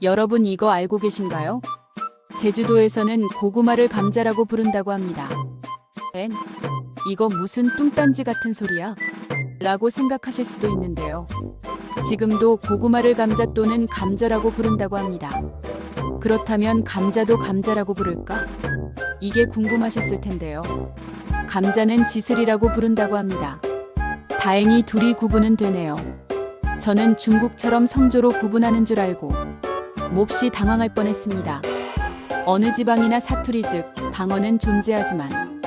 여러분 이거 알고 계신가요? 제주도에서는 고구마를 감자라고 부른다고 합니다. 엥? 이거 무슨 뚱딴지 같은 소리야? 라고 생각하실 수도 있는데요. 지금도 고구마를 감자 또는 감자라고 부른다고 합니다. 그렇다면 감자도 감자라고 부를까? 이게 궁금하셨을 텐데요. 감자는 지슬이라고 부른다고 합니다. 다행히 둘이 구분은 되네요. 저는 중국처럼 성조로 구분하는 줄 알고 몹시 당황할 뻔했습니다. 어느 지방이나 사투리 즉 방언은 존재하지만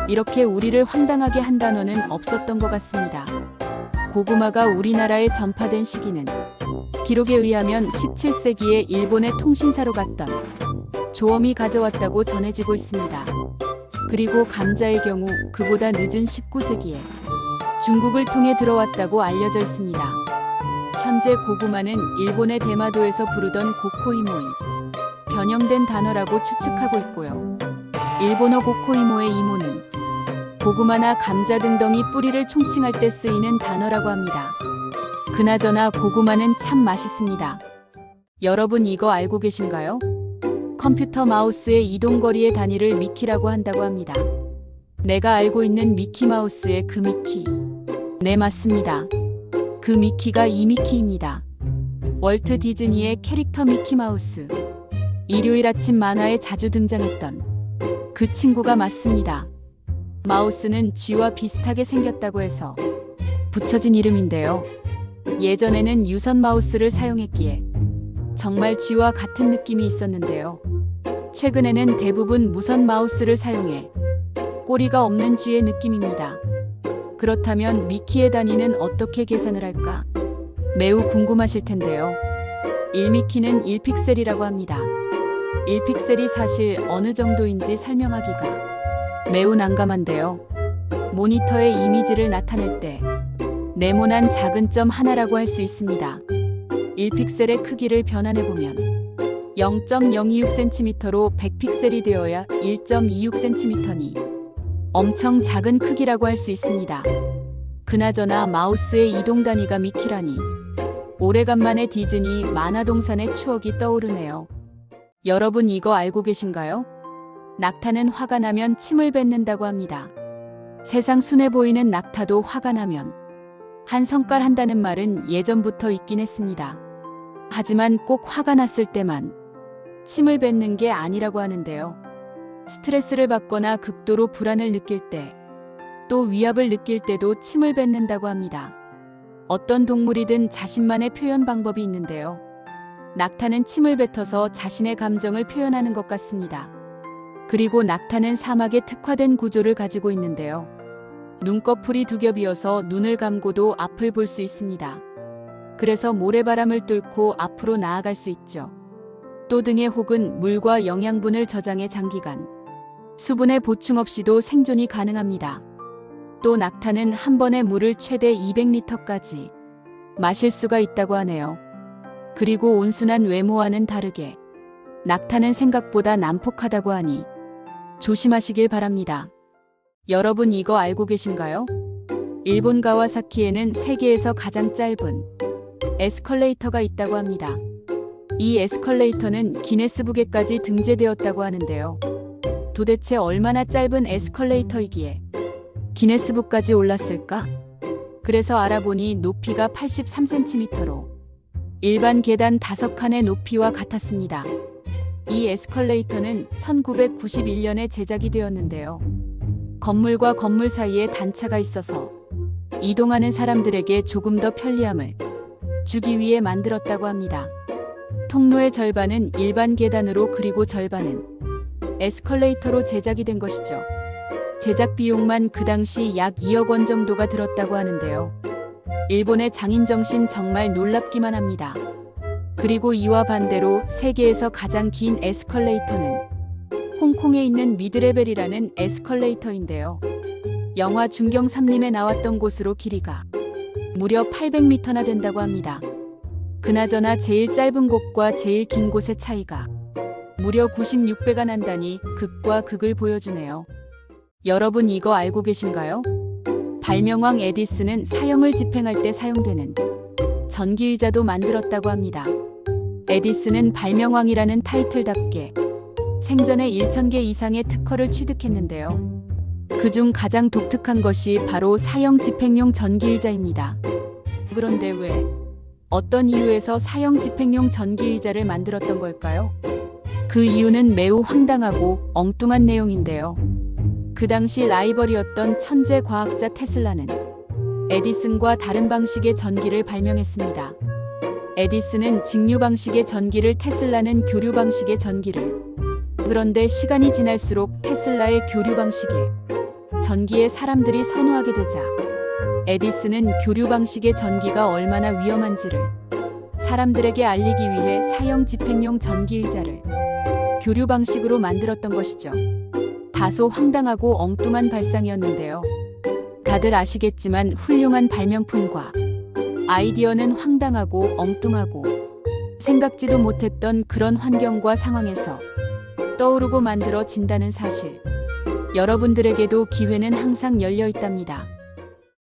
이렇게 우리를 황당하게 한 단어는 없었던 것 같습니다. 고구마가 우리나라에 전파된 시기는 기록에 의하면 17세기에 일본의 통신사로 갔던 조엄이 가져왔다고 전해지고 있습니다. 그리고 감자의 경우 그보다 늦은 19세기에 중국을 통해 들어왔다고 알려져 있습니다. 현재 고구마는 일본의 대마도에서 부르던 고코이모이 변형된 단어라고 추측하고 있고요. 일본어 고코이모의 이모는 고구마나 감자 등덩이 뿌리를 총칭할 때 쓰이는 단어라고 합니다. 그나저나 고구마는 참 맛있습니다. 여러분 이거 알고 계신가요? 컴퓨터 마우스의 이동거리의 단위를 미키라고 한다고 합니다. 내가 알고 있는 미키마우스의 그 미키. 네, 맞습니다. 그 미키가 이 미키입니다. 월트 디즈니의 캐릭터 미키마우스. 일요일 아침 만화에 자주 등장했던 그 친구가 맞습니다. 마우스는 쥐와 비슷하게 생겼다고 해서 붙여진 이름인데요. 예전에는 유선 마우스를 사용했기에 정말 쥐와 같은 느낌이 있었는데요. 최근에는 대부분 무선 마우스를 사용해 꼬리가 없는 쥐의 느낌입니다. 그렇다면 미키의 단위는 어떻게 계산을 할까? 매우 궁금하실 텐데요. 1미키는 1픽셀이라고 합니다. 1픽셀이 사실 어느 정도인지 설명하기가 매우 난감한데요. 모니터의 이미지를 나타낼 때 네모난 작은 점 하나라고 할 수 있습니다. 1픽셀의 크기를 변환해보면 0.026cm로 100픽셀이 되어야 1.26cm니 엄청 작은 크기라고 할 수 있습니다. 그나저나 마우스의 이동 단위가 미키라니 오래간만에 디즈니 만화동산의 추억이 떠오르네요. 여러분 이거 알고 계신가요? 낙타는 화가 나면 침을 뱉는다고 합니다. 세상 순해 보이는 낙타도 화가 나면 한 성깔 한다는 말은 예전부터 있긴 했습니다. 하지만 꼭 화가 났을 때만 침을 뱉는 게 아니라고 하는데요. 스트레스를 받거나 극도로 불안을 느낄 때, 또 위압을 느낄 때도 침을 뱉는다고 합니다. 어떤 동물이든 자신만의 표현 방법이 있는데요. 낙타는 침을 뱉어서 자신의 감정을 표현하는 것 같습니다. 그리고 낙타는 사막에 특화된 구조를 가지고 있는데요. 눈꺼풀이 두 겹이어서 눈을 감고도 앞을 볼 수 있습니다. 그래서 모래바람을 뚫고 앞으로 나아갈 수 있죠. 또 등에 혹은 물과 영양분을 저장해 장기간 수분의 보충 없이도 생존이 가능합니다. 또 낙타는 한 번에 물을 최대 200리터까지 마실 수가 있다고 하네요. 그리고 온순한 외모와는 다르게 낙타는 생각보다 난폭하다고 하니 조심하시길 바랍니다. 여러분 이거 알고 계신가요? 일본 가와사키에는 세계에서 가장 짧은 에스컬레이터가 있다고 합니다. 이 에스컬레이터는 기네스북에까지 등재되었다고 하는데요. 도대체 얼마나 짧은 에스컬레이터이기에 기네스북까지 올랐을까? 그래서 알아보니 높이가 83cm로 일반 계단 5칸의 높이와 같았습니다. 이 에스컬레이터는 1991년에 제작이 되었는데요. 건물과 건물 사이에 단차가 있어서 이동하는 사람들에게 조금 더 편리함을 주기 위해 만들었다고 합니다. 통로의 절반은 일반 계단으로 그리고 절반은 에스컬레이터로 제작이 된 것이죠. 제작 비용만 그 당시 약 2억 원 정도가 들었다고 하는데요. 일본의 장인 정신 정말 놀랍기만 합니다. 그리고 이와 반대로 세계에서 가장 긴 에스컬레이터는 홍콩에 있는 미드레벨이라는 에스컬레이터인데요. 영화 중경 삼림에 나왔던 곳으로 길이가 무려 800m나 된다고 합니다. 그나저나 제일 짧은 곳과 제일 긴 곳의 차이가 무려 96배가 난다니 극과 극을 보여주네요. 여러분 이거 알고 계신가요? 발명왕 에디슨은 사형을 집행할 때 사용되는 전기의자도 만들었다고 합니다. 에디슨은 발명왕이라는 타이틀답게 생전에 1000개 이상의 특허를 취득했는데요. 그중 가장 독특한 것이 바로 사형 집행용 전기의자입니다. 그런데 왜, 어떤 이유에서 사형 집행용 전기의자를 만들었던 걸까요? 그 이유는 매우 황당하고 엉뚱한 내용인데요. 그 당시 라이벌이었던 천재 과학자 테슬라는 에디슨과 다른 방식의 전기를 발명했습니다. 에디슨은 직류 방식의 전기를, 테슬라는 교류 방식의 전기를. 그런데 시간이 지날수록 테슬라의 교류 방식의 전기에 사람들이 선호하게 되자 에디슨은 교류 방식의 전기가 얼마나 위험한지를 사람들에게 알리기 위해 사형 집행용 전기의자를 교류 방식으로 만들었던 것이죠. 다소 황당하고 엉뚱한 발상이었는데요. 다들 아시겠지만 훌륭한 발명품과 아이디어는 황당하고 엉뚱하고 생각지도 못했던 그런 환경과 상황에서 떠오르고 만들어진다는 사실. 여러분들에게도 기회는 항상 열려 있답니다.